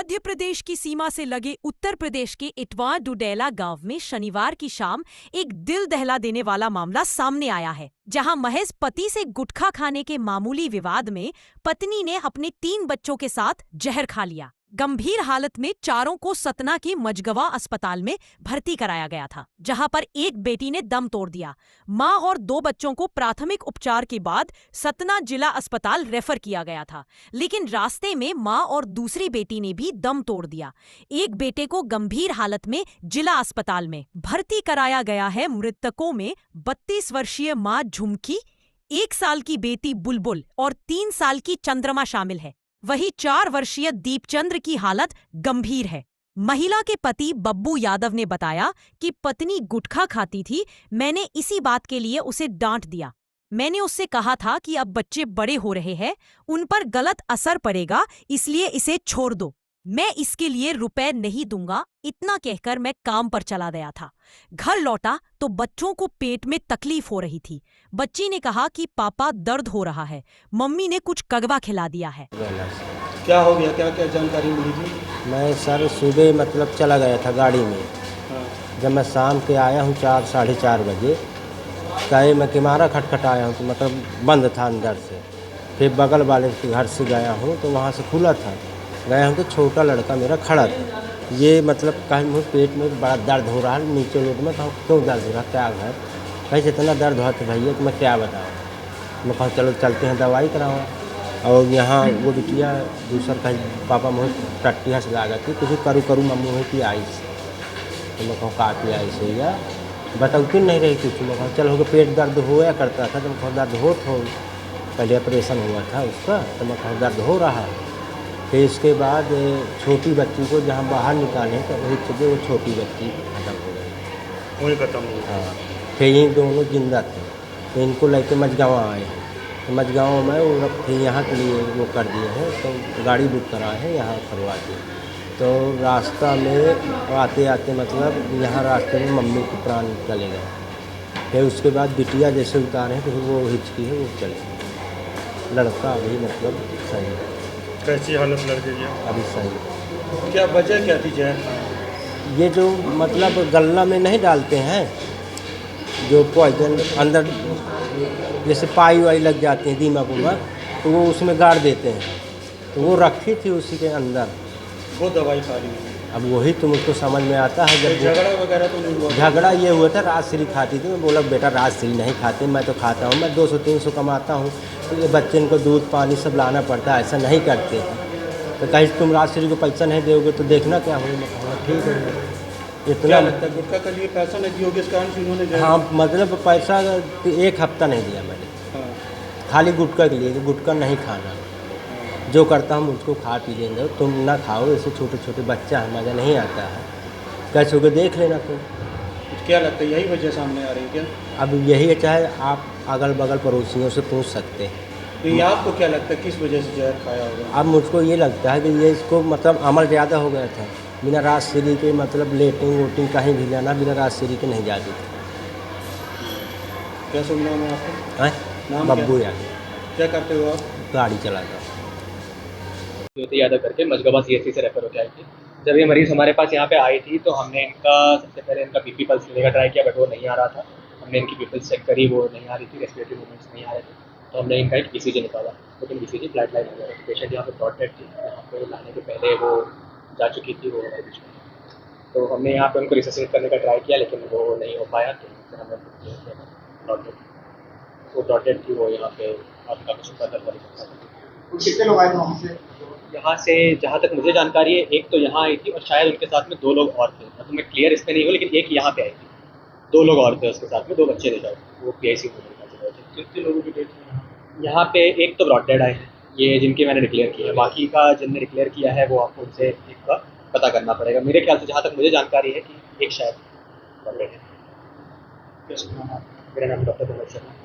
मध्य प्रदेश की सीमा से लगे उत्तर प्रदेश के इटवा डुडेला गांव में शनिवार की शाम एक दिल दहला देने वाला मामला सामने आया है, जहां महज पति से गुटखा खाने के मामूली विवाद में पत्नी ने अपने 3 बच्चों के साथ जहर खा लिया। गंभीर हालत में चारों को सतना के मझगवा अस्पताल में भर्ती कराया गया था, जहां पर एक बेटी ने दम तोड़ दिया। मां और 2 बच्चों को प्राथमिक उपचार के बाद सतना जिला अस्पताल रेफर किया गया था, लेकिन रास्ते में मां और दूसरी बेटी ने भी दम तोड़ दिया। एक बेटे को गंभीर हालत में जिला अस्पताल में भर्ती कराया गया है। मृतकों में 32 वर्षीय मां झुमकी, 1 साल की बेटी बुलबुल और 3 साल की चंद्रमा शामिल है। वहीं 4 वर्षीय दीपचंद्र की हालत गंभीर है। महिला के पति बब्बू यादव ने बताया कि पत्नी गुटखा खाती थी। मैंने इसी बात के लिए उसे डांट दिया। मैंने उससे कहा था कि अब बच्चे बड़े हो रहे हैं, उन पर गलत असर पड़ेगा, इसलिए इसे छोड़ दो। मैं इसके लिए रुपए नहीं दूंगा, इतना कहकर मैं काम पर चला गया था। घर लौटा तो बच्चों को पेट में तकलीफ हो रही थी। बच्ची ने कहा कि पापा दर्द हो रहा है। मम्मी ने कुछ कगवा खिला दिया है। क्या हो गया, क्या क्या जानकारी मिली थी? मैं सर सुबह मतलब चला गया था गाड़ी में। हाँ। जब मैं शाम के आया हूँ 4 साढ़े 4 बजे, कहे मैं किमारा खटखटाया हूँ तो मतलब बंद था अंदर से। फिर बगल वाले के घर से गया हूँ तो वहाँ से खुला था। गया हूँ तो छोटा लड़का मेरा खड़ा था। ये मतलब कहीं मुझे पेट में बड़ा दर्द हो रहा है, नीचे लोट में कहा क्यों दर्द हो रहा, क्या है? कहीं इतना दर्द हुआ तो भैया कि मैं क्या बताऊँ। मैं कहा चलो चलते हैं दवाई कराओ। और यहाँ वो बिटिया दूसरा कहीं पापा मुझे टट्टिया से ला गई कुछ करूँ करूँ मम्मी वहीं की आई से। तो मैं कहूँ काटी आई से या बताती नहीं रही कुछ। मैं कहूँ चल हो पेट दर्द होया करता था तो मैं कहूँ दर्द हो पहले ऑपरेशन हुआ था उसका, तो मैं कहूँ दर्द हो रहा है। फिर इसके बाद छोटी बच्ची को जहाँ बाहर निकाले तो वही चीज़ें वो छोटी बच्ची खत्म हो गई, वही खत्म हो गया। हाँ। फिर ये दोनों जिंदा थे तो इनको लेके मझगाँव आए हैं। तो मझगाँव में वो फिर यहाँ के लिए वो कर दिए हैं, तो गाड़ी बुक कराए हैं, यहाँ करवा दिए। तो रास्ता में आते आते मतलब यहाँ रास्ते में मम्मी के प्राण चले गए। फिर उसके बाद बिटिया जैसे उतारे तो वो हिचकी है वो चले गई। लड़का अभी मतलब सही है। कैसी हालत लड़के की? अभी सही है। क्या वजह क्या थी जहर? ये जो मतलब गल्ला में नहीं डालते हैं जो पॉइजन अंदर, जैसे पाई वाई लग जाती है दीमक उमक, तो वो उसमें गाड़ देते हैं, तो वो रखी थी उसी के अंदर। वो दवाई खा ली? अब वही तो मुझको समझ में आता है। जब झगड़ा वगैरह तो नहीं हुआ? झगड़ा ये हुआ था, राजश्री खाती थी। मैं बोला बेटा राजश्री नहीं खाती, मैं तो खाता हूँ, मैं 200-300 कमाता हूँ, तो ये बच्चे को दूध पानी सब लाना पड़ता है, ऐसा नहीं करते हैं। तो कहीं तुम राजश्री को पैसा नहीं दोगे तो देखना क्या होगा। मैं कहूँगा ठीक है। क्या लगता है गुटखा के लिए पैसा नहीं दिया होगी इस कारण से उन्होंने जहर? हाँ, मतलब पैसा 1 हफ्ता नहीं दिया मैंने। हाँ। खाली गुटखा के लिए कि गुटखा नहीं खाना, जो करता हूँ उसको खा पी लेंगे, तुम ना खाओ, ऐसे छोटे छोटे बच्चा है, मज़ा नहीं आता है, कैसे होकर देख लेना तुम। क्या लगता है यही वजह सामने आ रही है क्या? अब यही है, चाहे आप अगल बगल पड़ोसियों से पूछ सकते हैं। तो ये आपको क्या लगता है किस वजह से जहर खाया होगा? अब मुझको ये लगता है कि ये इसको मतलब अमल ज़्यादा हो गया था। बिना राजश्री के मतलब लेटिंग वोटिंग कहीं भी जाना बिना राजश्री के नहीं जाती थी। क्या शुभ नाम है आपका? नाम बब्बू क्या? यादव। क्या करते हो आप? गाड़ी चलाता। ज्योति यादव करके मझगवा सीएचसी से रेफर होकर आई थी। जब ये मरीज़ हमारे पास यहाँ पे आई थी तो हमने इनका सबसे पहले इनका बीपी पल्स लेने का ट्राई किया, बट वो नहीं आ रहा था। हमने इनकी बीपी पल्स चेक करी, वो नहीं आ रही थी, रेस्पिरेटरी मूवमेंट्स नहीं आ रहे थे, तो हमने इनका एक ईसीजी निकाला, लेकिन ईसीजी फ्लैट लाइन हो गया। पेशेंट यहाँ पे ब्रॉड डेड थी, यहाँ पे लाने के पहले वो जा चुकी थी, वो हमारे बीच में। तो हमने यहाँ पे उनको रिससिनेट करने का ट्राई किया, लेकिन वो नहीं हो पाया, तो फिर हमने ब्रॉड डेड, वो ब्रॉड डेड थी, वो यहाँ पे आपका कुछ फर्दर वाली। कितने लोग आए वहाँ से? यहाँ से जहाँ तक मुझे जानकारी है, एक तो यहाँ आई थी और शायद उनके साथ में 2 लोग और थे। मतलब मैं क्लियर इसमें नहीं हूँ, लेकिन एक यहाँ पे आई थी, 2 लोग और थे उसके साथ में, 2 बच्चे थे शायद, वो पीआईसी में गए थे। कितने लोगों की डेथ हुई? यहाँ पे एक तो ब्रॉड डेड आए हैं, ये जिनकी मैंने डिक्लेयर किया है, बाकी का जिनने डिक्लेयर किया है वो आपको उनसे एक का पता करना पड़ेगा। मेरे ख्याल से जहाँ तक मुझे जानकारी है कि एक शायद ब्रॉड डेड है। क्या शुभ नाम है आपका? मेरा नाम डॉक्टर शर्मा।